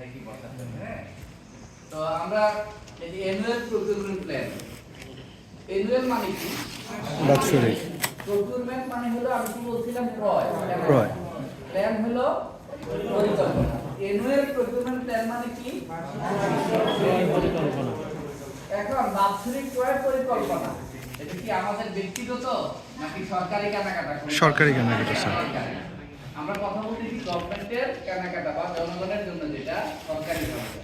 কোথায় কি বসাতে হবে। হ্যাঁ, তো আমরা এই অ্যানুয়াল প্রকিউরমেন্ট প্ল্যান, অ্যানুয়াল মানে কি? বাৎসরিক। প্রকিউরমেন্ট মানে হলো আমি কি বলছিলাম, ক্রয়। প্ল্যান হলো পরিকল্পনা। অ্যানুয়াল প্রকিউরমেন্ট প্ল্যান মানে কি? পরিকল্পনা। এখন বাৎসরিক ক্রয় পরিকল্পনা এটা কি আমাদের ব্যক্তিগত নাকি সরকারি কেনাকাটা? সরকারি কেনাকাটা স্যার। আমরা কথা বলতেছি গভর্নমেন্টের কেনাকাটা বা জনগণের জন্য যেটা সরকারি ভাবে।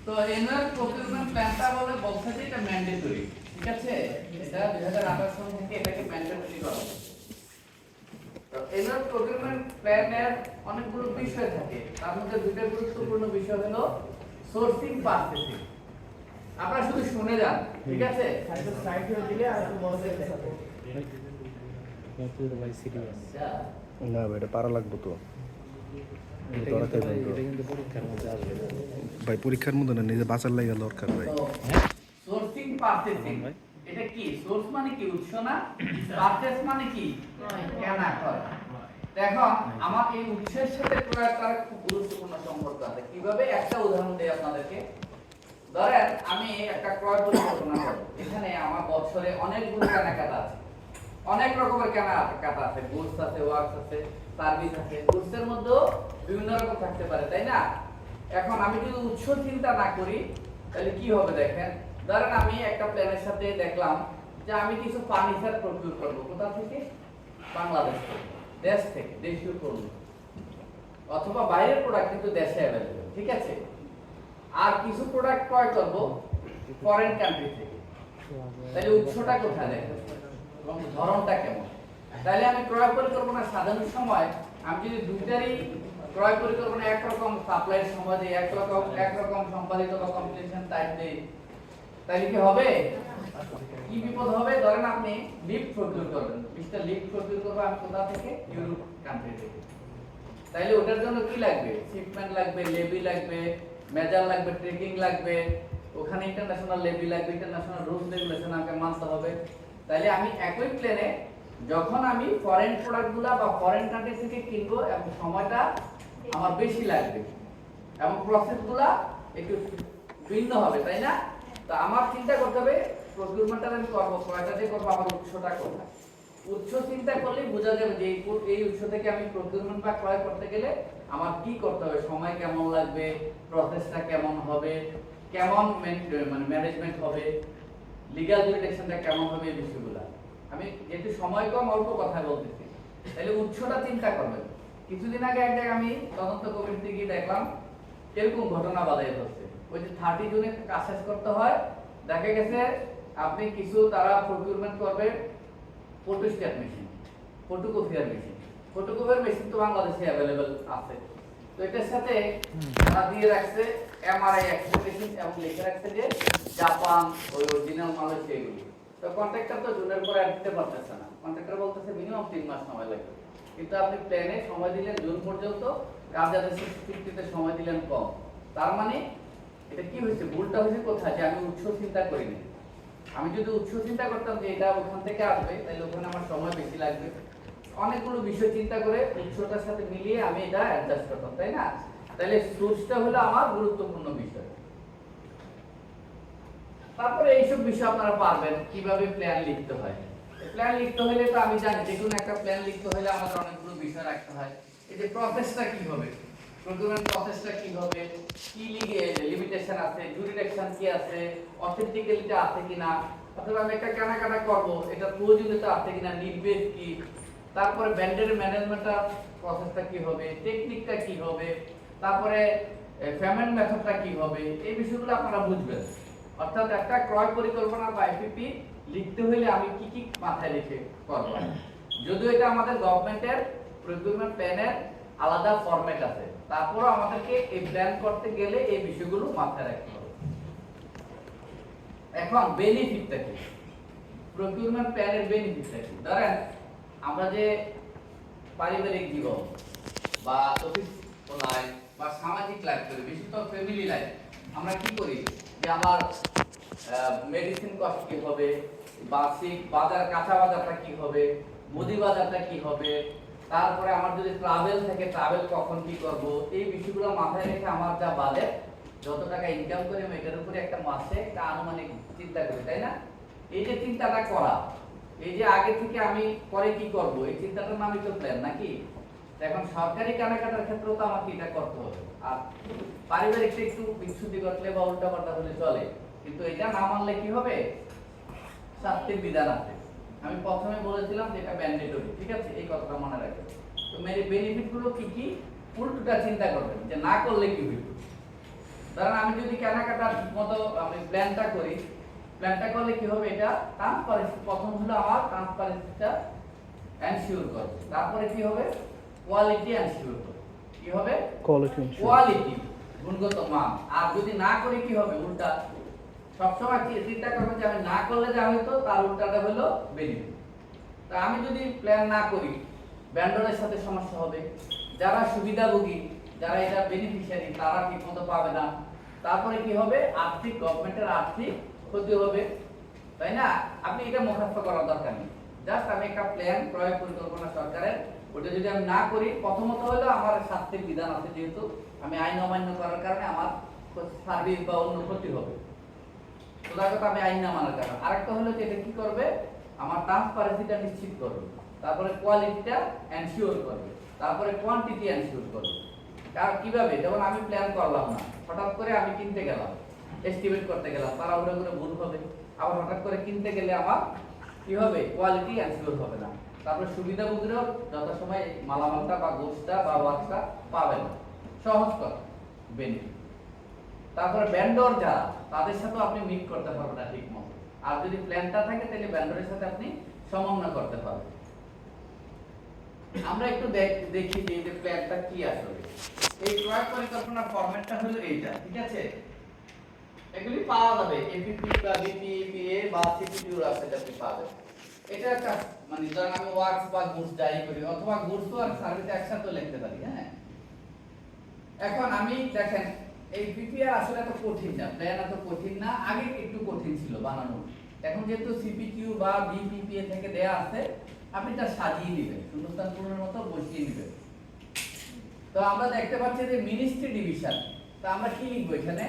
তো অ্যানুয়াল প্রকিউরমেন্ট প্ল্যানটা বলছে যে এটা ম্যান্ডেটরি, ঠিক আছে? এটা 2028 সাল থেকে এটাকে ম্যান্ডেটরি করা হয়েছে। তো অ্যানুয়াল প্রকিউরমেন্ট প্ল্যানের অনেকগুলো বিষয় থাকে, তার মধ্যে দুটো গুরুত্বপূর্ণ বিষয় হলো সোর্সিং, পারচেজিং। আপনারা শুধু শুনে যান, ঠিক আছে? স্লাইড হয়ে দিলে আর একটু বড় করে দেখাবো। না ভাই, এটা পারা লাগবে তো ভাই, পরীক্ষার মধ্যে না, নিজে বাঁচার লাগে দরকার ভাই। সোর্সিং, পারচেজিং এটা কি? সোর্স মানে কি? উৎস না? পারচেজ মানে কি? কেনা করা। দেখো আমার এই উৎসের সাথে ক্রয়ের তার খুব গুরুত্বপূর্ণ সম্পর্ক আছে। কিভাবে? একটা উদাহরণ দেই আপনাদেরকে। ধরেন আমি একটা ক্রয় পরিকল্পনা করব, এখানে আমার বছরে অনেকগুলো কেনাকাটা আছে, অনেক রকমের কেনাকাটা আছে, গুডস আছে, ওয়ার্কস আছে, সার্ভিস আছে। গুডসের মধ্যেও বিভিন্ন রকম থাকতে পারে, তাই না? এখন আমি যদি উৎস চিন্তা না করি তাহলে কি হবে দেখেন। ধরেন আমি একটা প্ল্যানের সাথে দেখলাম যে আমি কিছু ফার্নিচার প্রকিউর করব। কোথা থেকে? বাংলাদেশ থেকে, দেশ থেকে, দেশীয় পণ্য অথবা বাইরের প্রোডাক্ট কিন্তু দেশে অ্যাভেলেবল, ঠিক আছে? আর কিছু প্রোডাক্ট ক্রয় করব ফরেন কান্ট্রি থেকে। তাহলে উৎসটা কোথায় দেখেন এবং ধরনটা কেমন? তাহলে আমি ক্রয় পরিকল্পনা সাজানোর সময় আমি যদি দুইটারই ক্রয় পরিকল্পনা একরকম সাপ্লাইয়ের সময় দিই, একরকম সম্পাদিত বা কমপ্লিশন টাইম দিই, তাহলে কি হবে? কি বিপদ হবে? ধরেন আপনি লিফট প্রকিউর করবেন, মিস্টার লিফট প্রকিউর করবে আমি কোথা থেকে? ইউরোপ কান্ট্রি থেকে। তাইলে ওটার জন্য কি লাগবে? শিপমেন্ট লাগবে, লেভি লাগবে, মেজার লাগবে, ট্রেকিং লাগবে, ওখানে ইন্টারন্যাশনাল লেভি লাগবে, ইন্টারন্যাশনাল রুলস রেগুলেশন আমাকে মানতে হবে। তাইলে আমি একই প্লেনে যখন আমি ফরেন প্রোডাক্টগুলো বা ফরেন কান্ট্রি থেকে কিনবো এবং সময়টা আমার বেশি লাগবে এবং প্রসেসগুলো একটু ভিন্ন হবে, তাই না? তো আমার চিন্তা করতে হবে প্রকিউরমেন্টটা আমি করবো, কয়টা দিয়ে করবো, আমার উৎসটা কোথায়। উৎস চিন্তা করলেই বোঝা যাবে যে এই উৎস থেকে আমি প্রকিউরমেন্ট বা ক্রয় করতে গেলে আমার কি করতে হবে, সময় কেমন লাগবে, প্রসেসটা কেমন হবে, কেমন মানে ম্যানেজমেন্ট হবে, লিগ্যাল জুরিডিকশনটা কেমন হবে, এই বিষয়গুলো। আমি যেহেতু সময় কম অল্প কথা বলতেছি, তাহলে উৎসটা চিন্তা করবেন। কিছুদিন আগে এক জায়গায় আমি তদন্ত কমিটিতে গিয়ে দেখলাম এরকম ঘটনা বাধাই হচ্ছে। ওই যে 30 জুনে কাজ শেষ করতে হয়, দেখা গেছে আপনি কিছু তারা প্রকিউরমেন্ট করবে photostat machine, photocopier machine. Photocopier machine তো বাংলাদেশে অ্যাভেলেবল আছে। তো এটার সাথে তারা দিয়ে রাখছে এমআরআই এক্স-রে মেশিন এবং লিখে রাখছে যে জাপান, ওই অরিজিনাল মাল হচ্ছে এগুলো। তো কন্ট্রাক্টর তো জুনের পরে আর দিতে পারতেছে না, কন্ট্রাক্টর বলতেছে মিনিমাম 3 মাস সময় লাগবে। কিন্তু আপনি প্ল্যানে সময় দিলেন জুন পর্যন্ত, কাজ যাদের চুক্তিতে সময় দিলেন কম। তার মানে এটা কি হয়েছে? ভুলটা হয়েছে কোথায়? যে আমি উৎস চিন্তা করিনি। আমি যদি উৎস চিন্তা করতাম যে এটা ওখান থেকে আসবে, তাহলে ওখানে আমার সময় বেশি লাগবে। অনেকগুলো বিষয় চিন্তা করে উৎসটার সাথে মিলিয়ে আমি এটা অ্যাডজাস্ট করতাম, তাই না? তাহলে সোর্সটা হলো আমার গুরুত্বপূর্ণ বিষয়। তারপরে এইসব বিষয় আপনারা পারবেন কিভাবে প্ল্যান লিখতে হয়। প্ল্যান লিখতে হলে তো আমি জানি যে কোনো একটা প্ল্যান লিখতে হলে আমাদের অনেকগুলো বিষয় রাখতে হয়। এই যে প্রসেসটা কি হবে, প্রকিউরমেন্ট প্রসেসটা কি হবে, কি লিমিটেশন আছে, জুরিডিকশন কি আছে, অথেন্টিক্যালিটি আছে কিনা, অথবা আমি একটা কেনাকাটা করব এটা প্রয়োজনীয়তা আছে কিনা, নির্বেদ কি, তারপরে ব্যান্ডের ম্যানেজমেন্টটা প্রসেসটা কি হবে, টেকনিকটা কি হবে, তারপরে পেমেন্ট মেথডটা কি হবে, এই বিষয়গুলো আপনারা বুঝবেন। অর্থাৎ একটা ক্রয় পরিকল্পনা বা এপিপি লিখতে হলে আমি কি কি মাথায় রেখে করব। যদিও এটা আমাদের গভর্নমেন্টের প্রকিউরমেন্ট প্ল্যানের আলাদা ফরম্যাট আছে, তারপরও আমাদেরকে এই প্ল্যান করতে গেলে এই বিষয়গুলো মাথায় রাখতে হবে। এখন বেনিফিটটা কি? প্রকিউরমেন্ট প্ল্যানের বেনিফিটটা কি? ধরেন আমরা যে পারিবারিক জীবন বা অফিস লাইফ বা সামাজিক লাইফ করি, বিশেষত ফ্যামিলি লাইফ, আমরা কি করি যে আমার মেডিসিন কস্ট কি হবে, বার্ষিক বাজার, কাঁচা বাজারটা কি হবে, মুদি বাজারটা কি হবে, তারপরে আমার যদি ট্রাভেল থাকে ট্রাভেল কখন কি করব, এই বিষয়গুলো মাথায় রেখে আমার যা বাজেট, যত টাকা ইনকাম করি আমি এটার উপরে একটা মাসে একটা আনুমানিক চিন্তা করি, তাই না? এই যে চিন্তাটা করা, এই যে আগে থেকে আমি পরে কি করব, এই চিন্তাটার নামই তো প্ল্যান, নাকি? এখন সরকারি কেনাকাটার ক্ষেত্রেও তো আমাকে এটা করতে হবে। আর পারিবারিক একটু বিচ্ছুতি ঘটলে বা উল্টাপাল্টা হলে চলে, কিন্তু এটা না মানলে কি হবে? শাস্তির বিধান আছে। আমি প্রথমে বলেছিলাম যে এটা ম্যান্ডেটরি, ঠিক আছে? এই কথাটা মনে রাখবেন। তো মেরি বেনিফিট গুলো কি কি, উল্টোটা চিন্তা করবেন যে না করলে কি হইব। কারণ আমি যদি কেনাকাটা ঠিকমতো আমি প্ল্যানটা করি, প্ল্যানটা করলে কি হবে? এটা ট্রান্সপারেন্সি, প্রথম হলো আমার ট্রান্সপারেন্সিটা এনশিওর করবে। তারপরে কি হবে? কোয়ালিটি এনশিওর করবে। কি হবে? কোয়ালিটি, গুণগত মান। আর যদি না করে কি হবে? উল্টা। সবসময় চিন্তা করবেন যে আমি না করলে যা হইতো তার উল্টাটা হলো বেনিফিট। তা আমি যদি প্ল্যান না করি, ভেন্ডরের সাথে সমস্যা হবে, যারা সুবিধাভোগী, যারা এটা বেনিফিশিয়ারি, তারা ঠিকমতো পাবে না। তারপরে কি হবে? আর্থিক, গভর্নমেন্টের আর্থিক ক্ষতি হবে, তাই না? আপনি এটা মুখস্থ করার দরকার নেই। জাস্ট আমি একটা প্ল্যান, প্রয়োগ পরিকল্পনা সরকারের, ওটা যদি আমি না করি, প্রথমত হলো আমার শাস্তির বিধান আছে, যেহেতু আমি আইন অমান্য করার কারণে আমার সার্ভিস বা অন্য ক্ষতি হবে। সোজা কথা, আমি আইন না মানার কারণ। আরেকটা হলো যে এটা কি করবে? আমার ট্রান্সপারেন্সিটা নিশ্চিত করবে, তারপরে কোয়ালিটিটা এনশিওর করবে, তারপরে কোয়ান্টিটি এনশিওর করবে। কারণ কিভাবে? যেমন আমি প্ল্যান করলাম না, হঠাৎ করে আমি কিনতে গেলাম, এস্টিমেট করতে গেলাম, তাড়াহুড়ো করে ভুল হবে। আবার হঠাৎ করে কিনতে গেলে আমার কি হবে? কোয়ালিটি এনশিওর হবে না। তারপরে সুবিধাভোগীরাও যথাসময় মালামালটা বা গোষ্ঠটা বা ওয়ার্কটা পাবে না। সহজ কথা, বেনিফিট। তারপরে ভেন্ডর যারা, তাদের সাথে আপনি মিট করতে পারবেন না ঠিক মতো। আর যদি প্ল্যানটা থাকে তাহলে ভেন্ডরের সাথে আপনি সমন্বয় করতে পারবেন। আমরা একটু দেখি যে এই যে প্ল্যানটা কি আসলে। এই ক্রয় পরিকল্পনার ফরম্যাটটা হলো এইটা, ঠিক আছে? এগুলি পাওয়া যাবে এপিপি বা বিপিএ বা সিপিটিউ আছে, আপনি পাবেন। এটা একটা মানে ধরেন আমি ওয়ার্কস বা গুডস যাই করি, অথবা গুডস আর সার্ভিস একসাথে লিখতে পারি, হ্যাঁ? এখন আমি দেখেন, এই পিপিআর আসলে এত কঠিন না, প্ল্যান এত কঠিন না, আগে একটু কঠিন ছিল বানানো। এখন যেহেতু সিপিকিউ বা বিপিপিএ থেকে দেয়া আছে, আপনি তা সাজিয়ে নেবেন, শূন্যস্থান পূরণের মতো বসিয়ে নেবেন। তো আমরা দেখতে পাচ্ছি যে মিনিস্ট্রি ডিভিশন, তো আমরা কি লিখবো এখানে?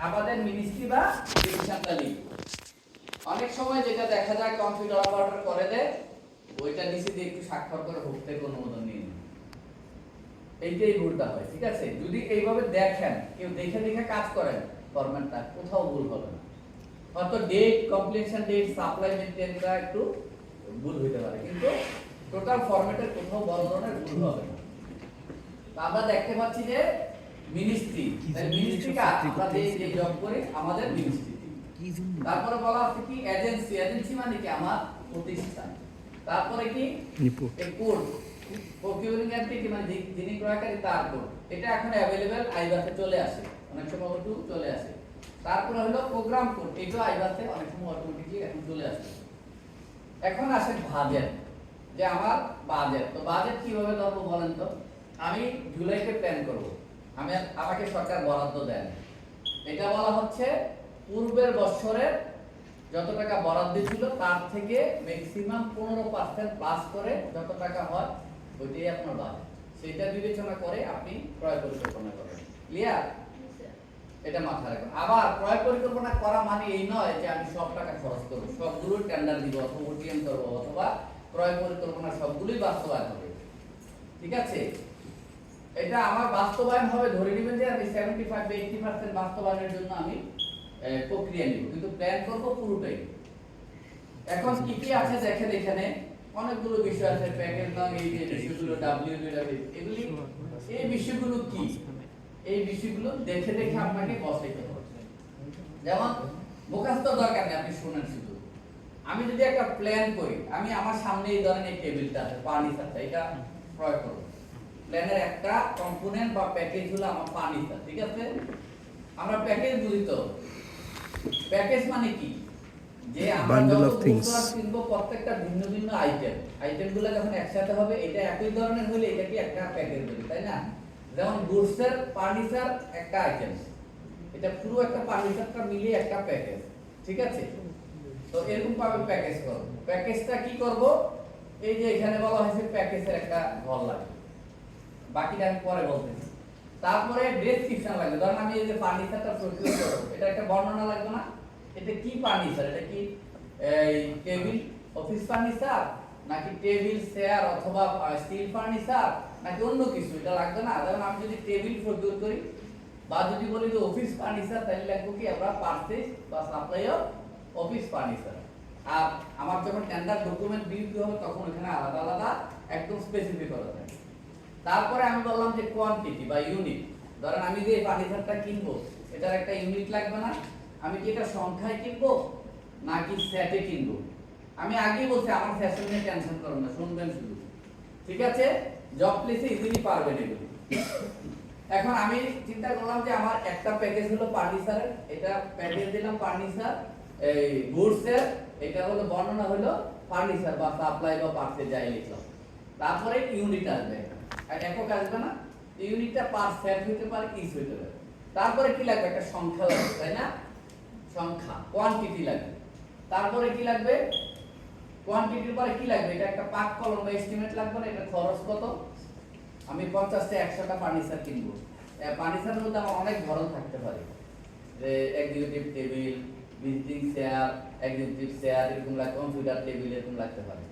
আমাদের মিনিস্ট্রি বা ডিভিশনটা লিখবো। অনেক সময় যেটা দেখা যায় কম্পিউটার অপারেটর করে দেয়, ওইটা নিচে দিয়ে একটু স্বাক্ষর করে হোক থেকে অনুমোদন নিয়ে নেয়। এইটাই ভুলটা হয়, ঠিক আছে? যদি এইভাবে দেখেন, কেউ দেখে দেখে কাজ করেন, ফরম্যাটটা কোথাও ভুল হবে না। হয়তো ডেট, কমপ্লিশন ডেট, সাপ্লাই মেইনটেইনটা একটু ভুল হতে পারে, কিন্তু টোটাল ফরম্যাটের কোথাও বড় ধরনের ভুল হবে না। তো আমরা দেখতে পাচ্ছি যে মিনিস্ট্রি, মিনিস্ট্রি কাজ আমরা যে জব করি, আমাদের মিনিস্ট্রি। তারপরে বলা আছে কি? এজেন্সি। এজেন্সি মানে কি? আমার প্রতিষ্ঠান। তারপরে কি? কোড, প্রকিউরিং এন্টিটি মানে যিনি ক্রয়কারী, তার কোড। এটা এখন अवेलेबल আইবাসে চলে আসে, অনেক সময় অটো চলে আসে। তারপরে হলো প্রোগ্রাম কোড, এটা আইবাসে অনেক সময় অটোমেটিক্যালি এখন চলে আসে। এখন আসে বাজেট, যে আমার বাজেট। তো বাজেট কিভাবে করব বলেন তো? আমি জুলাইতে প্ল্যান করব, আমাকে সরকার বরাদ্দ দেন, এটা বলা হচ্ছে পূর্বের বছরের যত টাকা বরাদ্দ ছিল তার থেকে ম্যাক্সিমাম 15% প্লাস করে যত টাকা হয় ওইটাই আপনার বাজেট। সেটা বিবেচনা করে আপনি ক্রয় পরিকল্পনা করবেন। ক্লিয়ার? এটা মাথায় রাখবেন। আবার ক্রয় পরিকল্পনা করা মানে এই নয় যে আমি সব টাকা খরচ করব, সবগুলো টেন্ডার দিব অথবা ওটিএম করব, অথবা ক্রয় পরিকল্পনা সবগুলোই বাস্তবায়ন হবে, ঠিক আছে? এটা আমার বাস্তবায়ন হবে, ধরে নেবেন যে আমি 75 বা 80% বাস্তবায়নের জন্য আমি প্রক্রিয়া নিব, কিন্তু প্ল্যান করব পুরোটাই। এখন কি কি আছে দেখেন, এখানে অনেকগুলো বিষয় আছে, প্যাকেজ নাম, এই যে বিষয়গুলো ডব্লিউডব্লিউ, এগুলি এই বিষয়গুলো কি, এই বিষয়গুলো দেখে দেখে আপনাকে বসাইতে হবে। যেমন মুখস্থ দরকার নেই, আপনি শুনেন শুধু। আমি যদি একটা প্ল্যান করি, আমি আমার সামনে এই ধরনের টেবিলটা আছে, ফার্নিচারটা, এটা ক্রয় করব। প্ল্যানের একটা কম্পোনেন্ট বা প্যাকেজ হলো আমার ফার্নিচার, ঠিক আছে? আমরা প্যাকেজ বুঝি তো, প্যাকেজ মানে কি? যে আমরা যত গুডস কিনবো প্রত্যেকটা ভিন্ন ভিন্ন আইটেমগুলো যখন একসাথে হবে, এটা একই ধরনের হলে এটাকে একটা প্যাকেজ বলি, তাই না? যেমন গুডসের ফার্নিচার একটা আইটেম, এটা পুরো একটা ফার্নিচারটা মিলিয়ে একটা প্যাকেজ, ঠিক আছে? তো এরকম ভাবে প্যাকেজ করব। প্যাকেজটা কি করব? এই যে এখানে বলা হয়েছে প্যাকেজের একটা ঘর লাগে, বাকিটা আমি পরে বলতেছি। তারপরে ডেসক্রিপশন লাগবে, ধরেন আমি এই যে ফার্নিচারটা প্রকিউর করব, এটা একটা বর্ণনা লাগবে না? এটা কি ফার্নিচার? এটা কি এই টেবিল অফিস ফার্নিচার, নাকি টেবিল চেয়ার অথবা স্টিল ফার্নিচার, নাকি অন্য কিছু? এটা লাগবে না? যেমন আমি যদি টেবিল প্রকিউর করি বা যদি বলি যে অফিস ফার্নিচার, তাহলে লিখবো কি আমরা পারচেজ বা সাপ্লাই অফ অফিস ফার্নিচার। আর আমার যখন টেন্ডার ডকুমেন্ট বিক্রি হবে তখন এখানে আলাদা আলাদা একদম স্পেসিফিক করা থাকে। তারপরে আমি বললাম যে কোয়ান্টিটি বা ইউনিট, ধরেন আমি যে ফার্নিচারটা কিনবো এটার একটা ইউনিট লাগবে না? আমি কি এটা সংখ্যায় কিনবো নাকি সেটে কিনবো? আমি আগেই বলছি আমার ফ্যাশন নিয়ে টেনশন করুন না, শুনবেন শুধু, ঠিক আছে? জব প্লেসে ইজিলি পারবেন এগুলো। এখন আমি চিন্তা করলাম যে আমার একটা প্যাকেজ হলো ফার্নিচারের, এটা প্যাকেজ দিলাম ফার্নিচার এই গুডসের, এটা হলো বর্ণনা হলো ফার্নিচার বা সাপ্লাই বা পার্সে যাই লিখলাম। তারপরে ইউনিট আসবে, আর একক আসবে না, ইউনিটটা পার সেট হতে পারে, পিস হতে পারে। তারপরে কি লাগবে? একটা সংখ্যা লাগবে, তাই না? সংখ্যা, কোয়ান্টিটি লাগবে। তারপরে কি লাগবে? কোয়ান্টিটির পরে কি লাগবে? এটা একটা পাক কলম বা এস্টিমেট লাগবে না? এটা খরচ কত? আমি 50টা 100টা ফার্নিচার কিনবো, ফার্নিচারের মধ্যে আমার অনেক ধরন থাকতে পারে, যে executive table, visiting chair, executive chair এরকম লাগবে, কম্পিউটার টেবিল এরকম লাগতে পারে।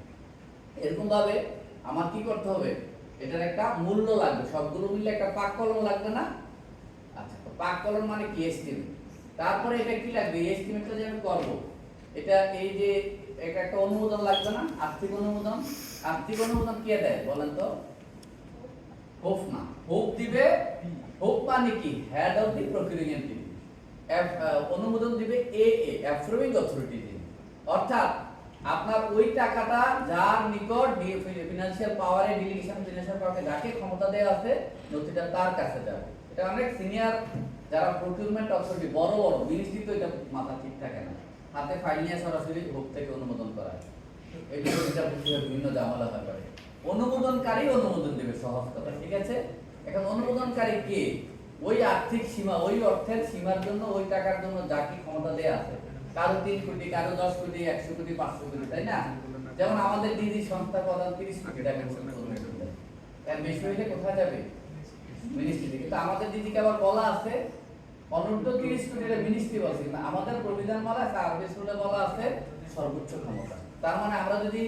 এরকম ভাবে আমার কি করতে হবে? এটার একটা মূল্য লাগবে, সবগুলো মিলে একটা পাক কলম লাগবে না? আচ্ছা, তো পাক কলম মানে কি? এস্টিমেট। তারপরে এটা কি লাগবে? এস্টিমেটটা যে আমি করব, এটা এই যে এটা একটা অনুমোদন লাগবে না? আর্থিক অনুমোদন। আর্থিক অনুমোদন কে দেয় বলেন তো? হোপ না, হোপ দিবে। হোপ মানে কি? Head of the procuring entity. অনুমোদন দিবে অ্যাপ্রুভিং অথরিটি দিবে। অর্থাৎ আপনার ওই টাকাটা যার নিকট ফিনান্সিয়াল পাওয়ারে ডেলিগেশন ফিনান্সিয়াল পাওয়ারে যাকে ক্ষমতা দেওয়া আছে নথিটা তার কাছে যাবে। এটা অনেক সিনিয়র যারা প্রকিউরমেন্ট অথরিটি বড় বড় মিনিস্ট্রি তো এটা মাথা ঠিক থাকে না, হাতে ফাইল নিয়ে সরাসরি হোপ থেকে অনুমোদন করা হয়। এই বিষয়টা বুঝতে বিভিন্ন ঝামেলা হয় পারে। অনুমোদনকারী অনুমোদন দেবে, সহজ কথা, ঠিক আছে? এখন অনুমোদনকারী কে? ওই আর্থিক সীমা, ওই অর্থের সীমার জন্য, ওই টাকার জন্য যাকে ক্ষমতা দেয়া আছে, কারো 3 কোটি, কারো 10 কোটি, 100 কোটি, 500 কোটি, তাই না? যেমন আমাদের ডিজি সংস্থা প্রধান 30 কোটি টাকা অনুমোদন দেয়, এর বেশি হইলে কোথায় যাবে? মিনিস্ট্রি। কিন্তু আমাদের ডিজিকে আবার বলা আছে অনূর্ধ্ব 30 কোটির মিনিস্ট্রি বলছে, কিন্তু আমাদের প্রবিধান মালা সার্ভিস রুলে বলা আছে সর্বোচ্চ ক্ষমতা। তার মানে আমরা যদি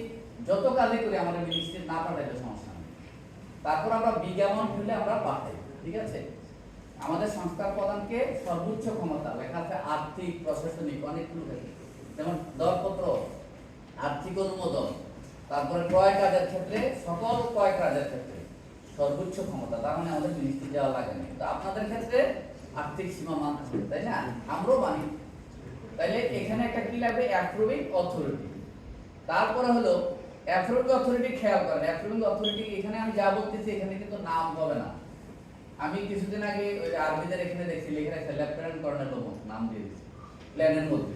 যত কাজই করি আমাদের মিনিস্ট্রি না পাঠাইলে সমস্যা নেই, তারপর আমরা বিজ্ঞাপন হলে আমরা পাঠাই, ঠিক আছে? আমাদের সংস্কার প্রদানকে সর্বোচ্চ ক্ষমতা লেখা আছে আর্থিক, প্রশাসনিক অনেকগুলো ক্ষেত্রে, যেমন দরপত্র, আর্থিক অনুমোদন, তারপরে ক্রয় কাজের ক্ষেত্রে, সকল ক্রয় কাজের ক্ষেত্রে সর্বোচ্চ ক্ষমতা। তার মানে আমাদের মিনিস্ট্রি যাওয়া লাগে না। কিন্তু আপনাদের ক্ষেত্রে আর্থিক সীমা মানতে হবে, তাই না? আমরাও মানি। তাইলে এখানে একটা কি লাগবে? Approving authority. তারপরে হলো অ্যাপ্রুভিং অথরিটি, খেয়াল করেন অ্যাপ্রুভিং অথরিটি এখানে আমি যা বলতেছি এখানে কিন্তু নাম হবে না। আমি কিছুদিন আগে ওই আরবিদের এখানে দেখছি লেখা আছে লেফটেন্যান্ট কর্নেল নাম দিয়ে দিয়েছে প্ল্যানের মধ্যে,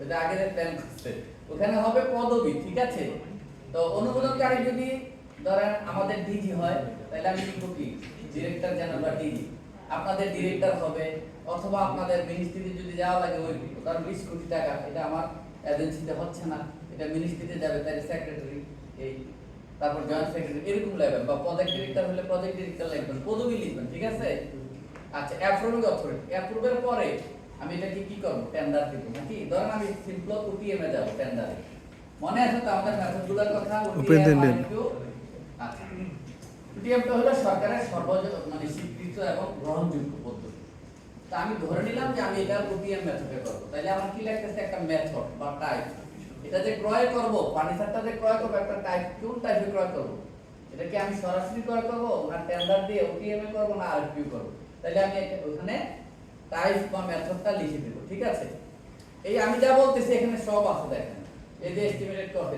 এটা আগে যে প্ল্যান করছে ওখানে হবে পদবি, ঠিক আছে? তো অনুমোদনকারী যদি ধরেন আমাদের ডিজি হয় তাহলে আমি লিখব কি? ডিরেক্টর জেনারেল বা ডিজি। আপনাদের ডিরেক্টর হবে, অথবা আপনাদের মিনিস্ট্রিতে যদি যাওয়া লাগে ওই ধরেন 20 কোটি টাকা, এটা আমার এজেন্সিতে হচ্ছে না, এটা মিনিস্ট্রিতে যাবে, তাই সেক্রেটারি, এই তারপর জয়েন্ট সেক্রেটারি এরকম লেভেল, বা প্রজেক্ট ডিরেক্টর হলে প্রজেক্ট ডিরেক্টর লিখবেন, পদবি লিখবেন, ঠিক আছে? আচ্ছা, অ্যাপ্রুভিং অথরিটি, অ্যাপ্রুভের পরে আমি এটাকে কি করব? টেন্ডার দিব নাকি? ধরেন আমি সিম্পল ওটিএম এ যাব টেন্ডারে, মনে আছে তো আমাদের মেথডগুলোর কথা? ওটিএম আচ্ছা, ওটিএমটা হলো সরকারের মানে স্বীকৃত এবং গ্রহণযোগ্য পদ্ধতি। তা আমি ধরে নিলাম যে আমি এটা ওটিএম মেথডে করব, তাহলে আমার কি লাগতেছে? একটা মেথড বা টাইপ। এটা যে ক্রয় করব, ফার্নিচারটা যে ক্রয় করব, একটা টাইপ, কোন টাইপে ক্রয় করব? এটা কি আমি সরাসরি ক্রয় করব, না টেন্ডার দিয়ে ওটিএম এ করব, না আরপিও করব? তাহলে আমি ওখানে টাইপ বা মেথডটা লিখে দেব, ঠিক আছে? এই আমি যা বলতেছি এখানে সব আছে, দেখেন এই যে এস্টিমেটেড করতে।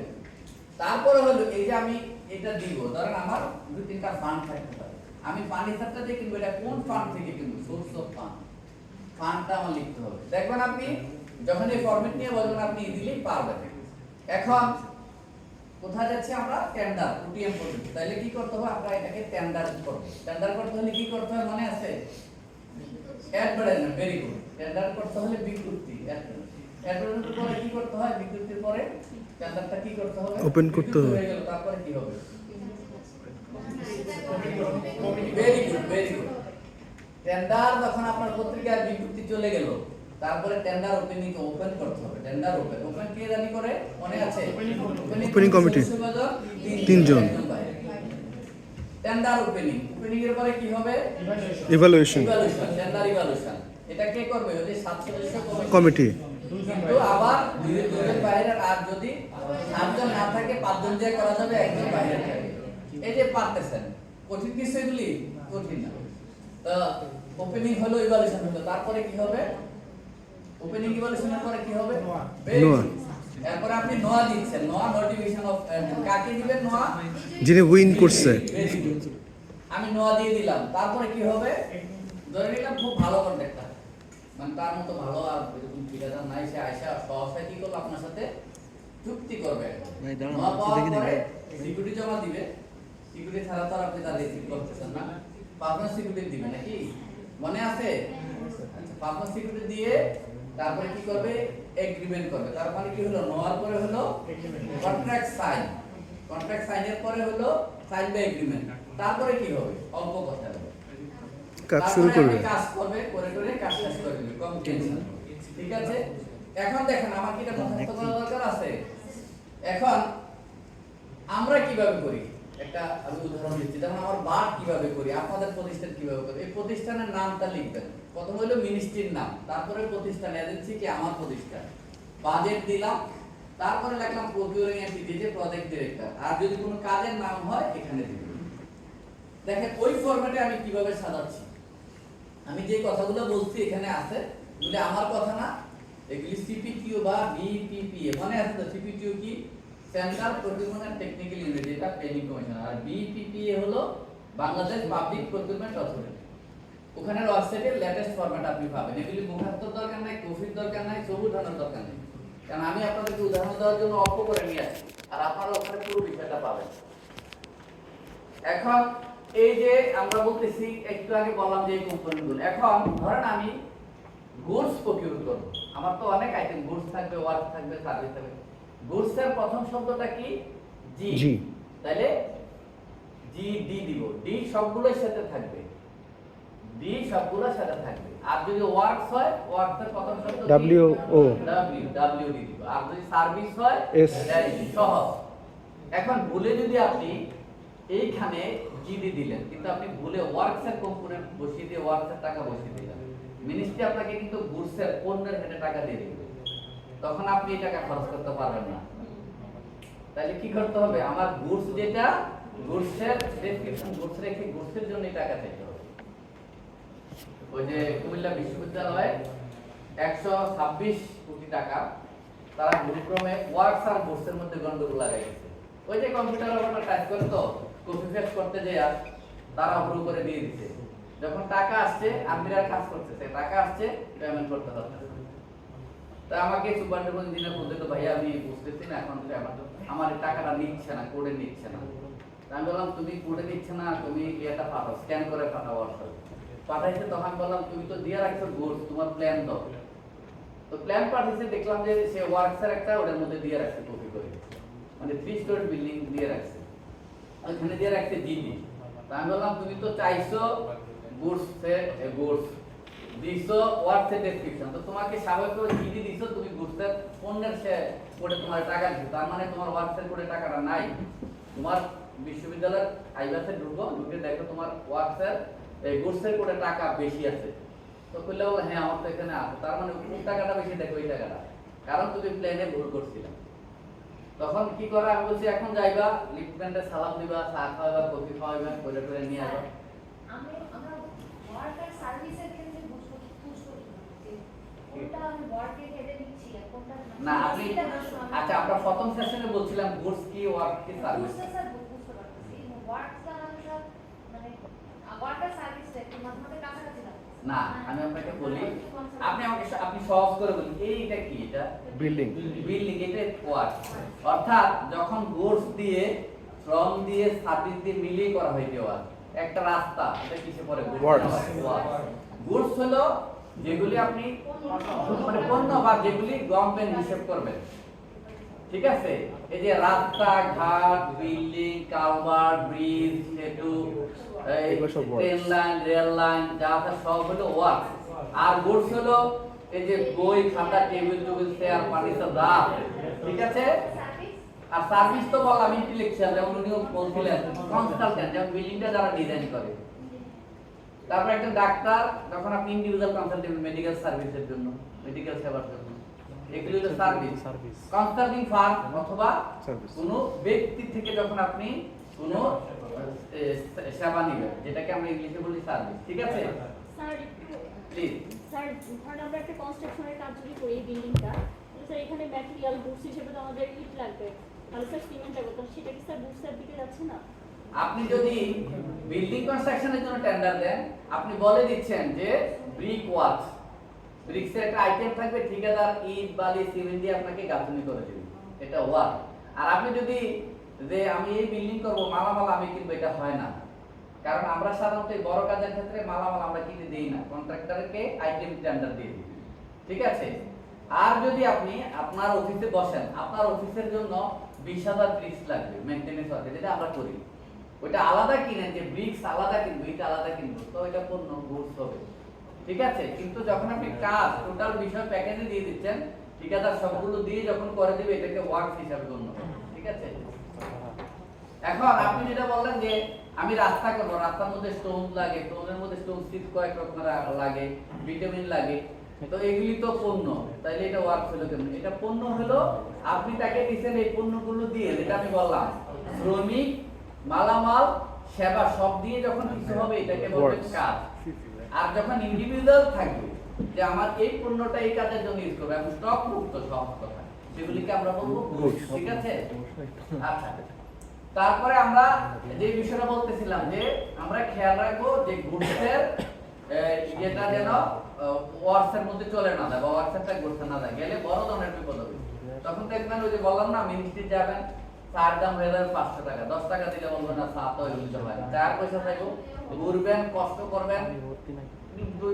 তারপরে হলো এই যে আমি এটা দিব, ধরেন আমার 2-3টা ফান্ড থাকতে পারে, আমি ফার্নিচারটা যে কিনবো এটা কোন ফান্ড থেকে কিনবো? সোর্স অফ ফান্ড, ফান্ডটা আমার লিখতে হবে। দেখবেন আপনি যখন এই ফরম্যাট নিয়ে বলবেন আপনি ইজিলি পারবেন। এখন কোথায় যাচ্ছে আমরা? টেন্ডার, ওটিএম পদ্ধতি। তাহলে কি করতে হবে? আমরা এটাকে টেন্ডার করব। টেন্ডার করতে হলে কি করতে হয় মনে আছে? Advertisement, very good. টেন্ডার করতে হলে বিজ্ঞপ্তি, অ্যাডভার্টাইজমেন্টের পরে কি করতে হয়? বিজ্ঞপ্তির পরে টেন্ডারটা কি করতে হবে? Open করতে হবে। হয়ে গেল, তারপরে কি হবে? Very good, very good. Tender যখন আপনার পত্রিকার বিজ্ঞপ্তি চলে গেল, তারপরে টেন্ডার ওপেনিং ওপেন করতে হবে। টেন্ডার ওপেন ওপেন কে জানি করে মনে আছে? Opening committee। তিনজন। টেন্ডার ওপেনিং ওপেনিং এর পরে কি হবে? Evaluation evaluation, tender evaluation. এটা কে করবে? ওই যে 7 সদস্য কমিটি। কিন্তু আবার দুজন বাইরে, আর যদি 7 জন না থাকে 5 জন দিয়ে করা যাবে, একজন বাইরে থাকে। এই যে পারতেছেন, কঠিন কিছু এগুলি কঠিন না। তো ওপেনিং হলো, ইভালুয়েশন হলো, তারপরে কি হবে? ওপেনিং ইভালুয়েশনের পরে কি হবে? নোয়া। এরপর আপনি নোয়া দিচ্ছেন, নোয়া নোটিফিকেশন অফ কাকে দিবেন? নোয়া যিনি উইন করছে। আমি নোয়া দিয়ে দিলাম, তারপরে কি হবে? ধরে নিলাম খুব ভালো কন্ট্রাক্টর, মানে তার মতো ভালো আর এরকম ঠিকাদার নাই, সে আয়সা সহসায় কি করলো আপনার সাথে চুক্তি করবে। নোয়া পাওয়ার পরে সিকিউরিটি জমা দিবে। সিকিউরিটি ছাড়া তো আর আপনি তার রিসিভ করতেছেন না, পার্টনার সিকিউরিটি দিবে নাকি? মনে আছে? আচ্ছা, পার্টনার সিকিউরিটি দিয়ে তারপরে কি করবে? এগ্রিমেন্ট করবে। তার মানে কি হলো? নোয়ার পরে হলো কন্ট্রাক্ট সাইন, কন্ট্রাক্ট সাইনের পরে হলো সাইন বাই এগ্রিমেন্ট। তারপরে কি হবে? অল্প কথা হবে, কাজ শুরু করবে। কাজ করবে, করে করে কাজ শেষ করে দিবে, কম টেনশন। ঠিক আছে? এখন দেখেন আমার কি এটা মুখস্থ করা দরকার আছে? এখন আমরা কিভাবে করি একটা আমি উদাহরণ দিচ্ছি। যেমন আমার বার কিভাবে করি, আপনাদের প্রতিষ্ঠান কিভাবে করে। এই প্রতিষ্ঠানের নামটা লিখবেন। প্রথম হলো মিনিস্ট্রির নাম, তারপরে প্রতিষ্ঠান এজেন্সি কি আমার প্রতিষ্ঠান, বাজেট দিলাম, তারপরে লিখলাম প্রকিউরিং এন্টিটি যে প্রজেক্ট ডিরেক্টর, আর যদি কোনো কাজের নাম হয় এখানে দিবেন। দেখেন ওই ফরম্যাটে আমি কিভাবে সাজাচ্ছি। আমি যে কথাগুলো বলছি এখানে আছে, এগুলি আমার কথা না, এগুলি সিপিকিউ বা বিপিপিএ, মনে আছে তো? সিপিকিউ কি? Central procurement and technical unit, এটা প্ল্যানিং কমিশন। আর বিপিপিএ হলো বাংলাদেশ পাবলিক প্রকিউরমেন্ট অথরিটি। ওখানে ওয়েবসাইটে লেটেস্ট ফরম্যাট আপনি পাবেন। এগুলি মুখস্থর দরকার নাই, কপির দরকার নাই, সবুজ ধারণার দরকার নেই, কারণ আমি আপনাদেরকে উদাহরণ দেওয়ার জন্য অল্প করে নিয়ে আসি, আর আপনারা ওখানে পুরো বিষয়টা পাবেন। এখন এই যে আমরা বলতেছি, একটু আগে বললাম যে এই কম্পোনেন্টগুলো, এখন ধরেন আমি গুডস প্রকিউর করব। আমার তো অনেক আইটেম, গুডস থাকবে, ওয়ার্ক থাকবে, সার্ভিস থাকবে। গুডস এর প্রথম শব্দটা কি? জি। জি। তাহলে জি ডি দিব, ডি সবগুলোর সাথে থাকবে, ডি সবগুলোর সাথে থাকবে। আর যদি ওয়ার্কস হয়, ওয়ার্কস এর প্রথম শব্দ ডব্লিউ ও ডব্লিউ ডি দিব। আর যদি সার্ভিস হয়, এস। সহজ। এখন ভুলে যদি আপনি এইখানে জিডি দিলেন, কিন্তু আপনি ভুলে ওয়ার্কস এর কম্পোনেন্ট বসিয়ে দিয়ে ওয়ার্কস এর টাকা বসিয়ে দিলেন, মিনিস্ট্রি আপনাকে কিন্তু গুডস এর পণ্যের হেডে টাকা দিয়ে দিবে, তখন আপনি এই টাকা খরচ করতে পারবেন না। তাহলে কি করতে হবে? আমার গুডস যেটা, গুডস এর ডেসক্রিপশন, গুডস রেখে গুডস এর জন্য টাকা দিতে হবে। ওই যে কুমিল্লা বিশ্ববিদ্যালয়ে 126 কোটি টাকা তারা ভুলক্রমে ওয়ার্কস আর গুডস এর মধ্যে গন্ডগোল লাগাইছে। ওই যে কম্পিউটারের উপর টাইপ করে তো কপি পেস্ট করতে যায়, আর তারা ভুল করে দিয়ে দিচ্ছে। যখন টাকা আসছে, আমিরা কাজ করতেছে, টাকা আসছে, পেমেন্ট করতে হচ্ছে। তা আমাকে সুপারভাইজার ইঞ্জিনিয়ার বলতে, তো ভাইয়া আমি বুঝতেছি না, এখন আমার এই টাকাটা নিচ্ছে না, কোডে নিচ্ছে না। আমি বললাম তুমি কোডে নিচ্ছে না, তুমি এটা পাঠাও, স্ক্যান করে পাঠাও হোয়াটসঅ্যাপ। পাঠাইছে, তখন বললাম তুমি তো দিয়ে রাখছো গুডস, তোমার প্ল্যান দাও। তো প্ল্যান পাঠিয়েছে, দেখলাম যে সে ওয়ার্কসের একটা ওটার মধ্যে দিয়ে রাখছে কপি করে, মানে 3 স্টোরি বিল্ডিং দিয়ে রাখছে, ওখানে দিয়ে রাখছে জিডি। আমি বললাম তুমি তো চাইছো গুডস দিছো ওয়ার্কসের ডেসক্রিপশন, তো তোমাকে স্বাভাবিক করে জিডি দিছো, তুমি গুডসের পণ্যের সে কোডে তোমার টাকা দিছো, তার মানে তোমার ওয়ার্কসের কোডে টাকাটা নাই। তোমার বিশ্ববিদ্যালয়ের আইবাসে ঢুকে দেখো তোমার ওয়ার্কসের এই গুডসের কোডে টাকা বেশি আছে। তো কইলে বলে হ্যাঁ আমার তো এখানে আছে, তার মানে কোন টাকাটা বেশি, দেখো এই টাকাটা, কারণ তুমি প্ল্যানে ভুল করছিলে। তখন কি করা? আমি বলছি এখন যাইবা, লিফটম্যানকে সালাম দিবা, চা খাওয়াইবা, কফি খাওয়াইবা, করে করে নিয়ে আসবা। আমরা ওয়ার্কার সার্ভিসের ক্ষেত্রে বুঝবো যে কোনটা আমি ওয়ার্কের হেডে নিচ্ছি আর কোনটা না আপনি, আচ্ছা আমরা প্রথম সেশনে বলছিলাম গুডস কি, ওয়ার্ক কি, সার্ভিস। স্যার বুঝতে পারতেছি ওয়ার্কটা মানে ওয়ার্কার সার্ভিসটা একটু মাঝে কাছাকাছি লাগে না আমি আপনাকে বলি, আপনি সহজ করে বলি, এইটা কি? এটা বিল্ডিং। বিল্ডিং, এটা ওয়ার্ক। অর্থাৎ যখন গুডস দিয়ে, শ্রম দিয়ে, সার্ভিস দিয়ে মিলিয়ে করা হয় যে ওয়ার্ক, একটা রাস্তা, এটা কিসে পড়ে? Works। গুডস হলো যেগুলি আপনি মানে পণ্য বা যেগুলি গভর্নমেন্ট হিসেব করবেন, ঠিক আছে? এই যে রাস্তা ঘাট, বিল্ডিং, কালভার্ট, ব্রিজ, সেতু, ট্রেন লাইন, রেল লাইন, যা আছে সব হলো ওয়ার্ক। আর গুডস হলো এই যে বই, খাতা, টেবিল, চেয়ার, ফার্নিচার, যা আছে, ঠিক আছে? আর সার্ভিস তো বললাম ইন্টেলেকচুয়াল, যেমন উনিও বলছিলেন কনসালটেন্ট, যেমন বিল্ডিংটা যারা ডিজাইন করে। তারপর একজন ডাক্তার, যখন আপনি ইন্ডিভিজুয়াল কনসালটেন্ট মেডিকেল সার্ভিসের জন্য, মেডিকেল সেবার জন্য, এগুলো হলো সার্ভিস। কনসাল্টিং ফার্ম অথবা কোনো ব্যক্তি থেকে যখন আপনি কোনো সেবা নেবেন, যেটাকে আমরা ইংলিশে বলি সার্ভিস, ঠিক আছে? স্যার প্লিজ স্যার, ধরেন আমরা একটা কনস্ট্রাকশনের কাজ যদি করি এই বিল্ডিংটা, স্যার এখানে ম্যাটেরিয়াল গুডস হিসেবে তো আমাদের ইট লাগবে, তাহলে স্যার সিমেন্ট লাগবে, তো সেটা কি স্যার গুডসের দিকে যাচ্ছে না? আপনি যদি বিল্ডিং কনস্ট্রাকশনের জন্য টেন্ডার দেন, আপনি বলে দিচ্ছেন যে ব্রিক ওয়ার্ক, ব্রিক্সের একটা আইটেম থাকবে, ঠিকাদার ইট, বালি, সিমেন্ট দিয়ে আপনাকে গাঁথনি করে দেবে, এটা ওয়ার্ক। আর আপনি যদি যে আমি এই বিল্ডিং করব, মালামাল আমি কিনবো, এটা হয় না। কারণ আমরা সাধারণত এই বড় কাজের ক্ষেত্রে মালামাল আমরা কিনে দেই না, কন্ট্রাক্টরকে আইটেম টেন্ডার দিয়ে দিই, ঠিক আছে? আর যদি আপনি আপনার অফিসে বসেন, আপনার অফিসের জন্য 20,000 ব্রিক্স লাগবে মেইনটেনেন্স ওয়ার্কে, যেটা আমরা করি, ওইটা আলাদা কিনেন, যে ব্রিক্স আলাদা কিনবো, এটা আলাদা কিনবো, তো এটা পণ্য গুডস হবে, ঠিক আছে? কিন্তু যখন আপনি কাজ টোটাল বিষয় প্যাকেজে দিয়ে দিচ্ছেন, ঠিকাদার সবগুলো দিয়ে যখন করে দিবে, এটাকে ওয়ার্ক হিসাবে গণ্য হবে, ঠিক আছে? এখন আপনি যেটা বললেন যে আমি রাস্তা করবো, রাস্তার মধ্যে স্টোন লাগে, স্টোনের মধ্যে স্টোন সিট কয়েক রকমের লাগে, ভিটামিন লাগে, তো এগুলি তো পণ্য, তাইলে এটা ওয়ার্ক হলো কেন? এটা পণ্য হলো আপনি তাকে দিচ্ছেন এই পণ্যগুলো দিয়ে, যেটা আমি বললাম শ্রমিক, মালামাল, সেবা সব দিয়ে যখন কিছু হবে, এটাকে বলবেন কাজ। আর যখন ইন্ডিভিজুয়াল থাকবে যে আমার এই পণ্যটা এই কাজের জন্য ইউজ করবে, এবং স্টক মুক্ত সব কথা, সেগুলিকে আমরা বলবো গুডস, ঠিক আছে? আচ্ছা, তারপরে আমরা যে বিষয়টা বলতেছিলাম যে আমরা খেয়াল রাখবো যে গুডসের যেটা যেন ওয়ার্কসের মধ্যে চলে না যায়, বা ওয়ার্কসেরটা গুডসে না যায়, গেলে বড় ধরনের বিপদ হবে। তখন দেখবেন ওই যে বললাম না, মিনিস্ট্রি যাবেন, চার দাম হয়ে যাবে 500 টাকা, 10 টাকা দিলে বলবো না চা তো এগুলো হয় না, 4 পয়সা চাইবো, ঘুরবেন, কষ্ট করবেন,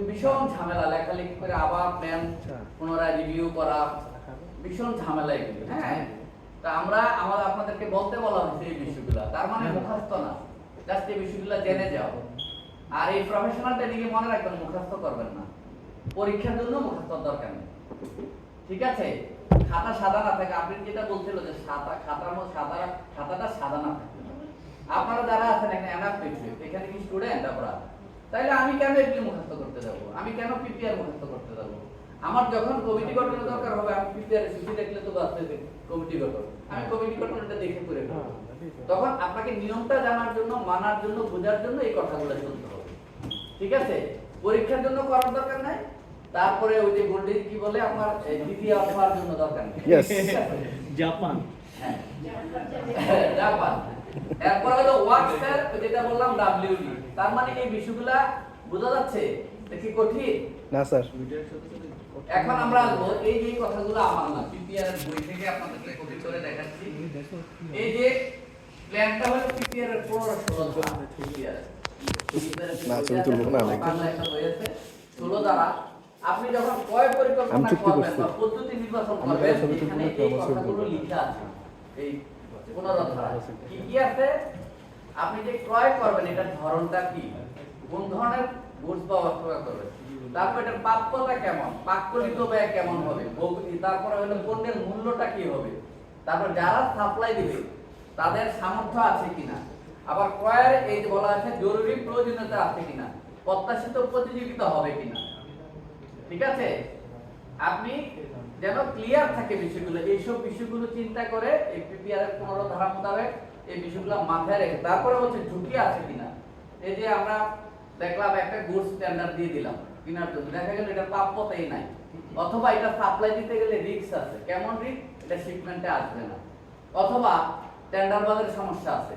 ভীষণ ঝামেলা, লেখালেখি করে আবার প্ল্যান পুনরায় রিভিউ করা, ভীষণ ঝামেলা এগুলো। হ্যাঁ, তা আমরা আপনাদেরকে বলতে বলা হয়েছে এই বিষয়গুলো, তার মানে মুখস্থ না, জাস্ট এই বিষয়গুলো জেনে যাও। আর এই প্রফেশনাল ট্রেনিং এ মনে রাখবেন, মুখস্থ করবেন না, পরীক্ষার জন্য মুখস্থ দরকার নেই, ঠিক আছে? খাতা সাদা না থাকে, আপনি যেটা বলছিল যে খাতার মধ্যে খাতাটা সাদা না থাকে, আপনারা যারা আছেন এখানে এনাফ পেয়েছে, এখানে কি স্টুডেন্ট আপনারা, তাইলে আমি কেন এগুলি মুখস্থ করতে যাব? আমি কেন পিপিআর মুখস্থ করতে যাব? আমার যখন কমিটি গঠনের দরকার হবে, আমি পিপিআর সূচি দেখলে তো বাস্তবে কমিটি গঠন, আমি কমিটি গঠনটা দেখে করে ফেলব। তখন আপনাকে নিয়মটা জানার জন্য, মানার জন্য, বোঝার জন্য এই কথাগুলো শুনতে হবে, ঠিক আছে? পরীক্ষার জন্য করার দরকার নাই, তারপরে ওই যে গোল্ডেন কি বলে আমার দ্বিতীয় হওয়ার জন্য দরকার নেই। জাপান, হ্যাঁ জাপান। এরপর হলো ওয়ার্কসের যেটা বললাম ডব্লিউডি, তার মানে এই বিষয়গুলা বোঝা যাচ্ছে, দেখি কঠিন না স্যার। এখন আমরা আসবো এই যে কথাগুলো আমার না, পিপিআর এর বই থেকে আপনাদেরকে কপি করে দেখাচ্ছি। এই যে প্ল্যানটা হলো পিপিআর এর 15-16 পিপিআর না ছবি তুলবো না আমি। বাংলা একটা বই আছে 16 দ্বারা আপনি যখন কয় পরিকল্পনা করবেন বা পদ্ধতি নির্বাচন করবেন, এখানে এই কথাগুলো লেখা আছে। এই 15 ধারা কি কি আছে, আপনি যে ক্রয় করবেন এটার ধরনটা কি, কোন ধরনের গুডস বা বস্তু করবেন, তারপর এটার প্রাপ্যতা কেমন, প্রাক্কলিত ব্যয় কেমন হবে, তারপরে হলো পণ্যের মূল্যটা কি হবে, তারপর যারা সাপ্লাই দিবে তাদের সামর্থ্য আছে কিনা, আবার ক্রয়ের এই যে বলা আছে জরুরি প্রয়োজনীয়তা আছে কিনা, প্রত্যাশিত প্রতিযোগিতা হবে কিনা, ঠিক আছে? আপনি যেন ক্লিয়ার থাকে বিষয়গুলো, এইসব বিষয়গুলো চিন্তা করে এই পিপিআর এর 15 ধারা মোতাবেক এই বিষয়গুলো মাথায় রেখে, তারপরে হচ্ছে ঝুঁকি আছে কিনা। এই যে আমরা দেখলাম একটা গুডস টেন্ডার দিয়ে দিলাম কিনার জন্য, দেখা গেল এটা প্রাপ্যতাই নাই, অথবা এটা সাপ্লাই দিতে গেলে রিস্ক আছে, কেমন রিস্ক, এটা শিপমেন্টে আসবে না, অথবা টেন্ডার বাজারে সমস্যা আছে,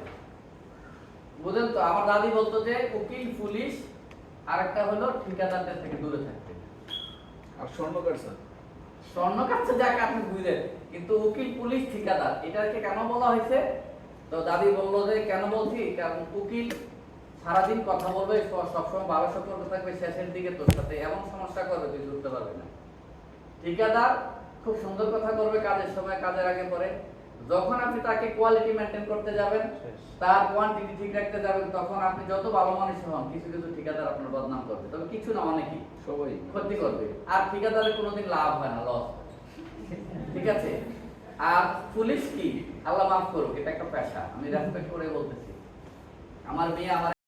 বুঝলেন তো? আমার দাদি বলতো যে উকিল, পুলিশ, আর একটা হলো ঠিকাদারদের থেকে দূরে থাকতে, আর স্বর্ণকার স্যার, স্বর্ণকার যাকে আপনি বুঝলেন, কিন্তু উকিল, পুলিশ, ঠিকাদার এটাকে কেন বলা হয়েছে? তো দাদি বললো যে কেন বলছি, কারণ উকিল সারাদিন কথা বলবে, সবসময় ভালো সম্পর্ক থাকবে, শেষের দিকে তোর সাথে এমন সমস্যা করবে তুই বুঝতে পারবি না। ঠিকাদার খুব সুন্দর কথা করবে কাজের সময়, কাজের আগে পরে। যখন আপনি তাকে কোয়ালিটি মেনটেন করতে যাবেন, তার কোয়ান্টিটি ঠিক রাখতে যাবেন, তখন আপনি যত ভালো মানুষ হন, কিছু কিছু ঠিকাদার আপনার বদনাম করবে, তবে কিছু না অনেকই সবাই ক্ষতি করবে। আর ঠিকাদারের কোনোদিন লাভ হয় না, লস। ঠিক আছে। আর পুলিশ কি, আল্লাহ মাফ করুক, এটা একটা পেশা, আমি রেসপেক্ট করে বলতেছি। আমার মেয়ে আমার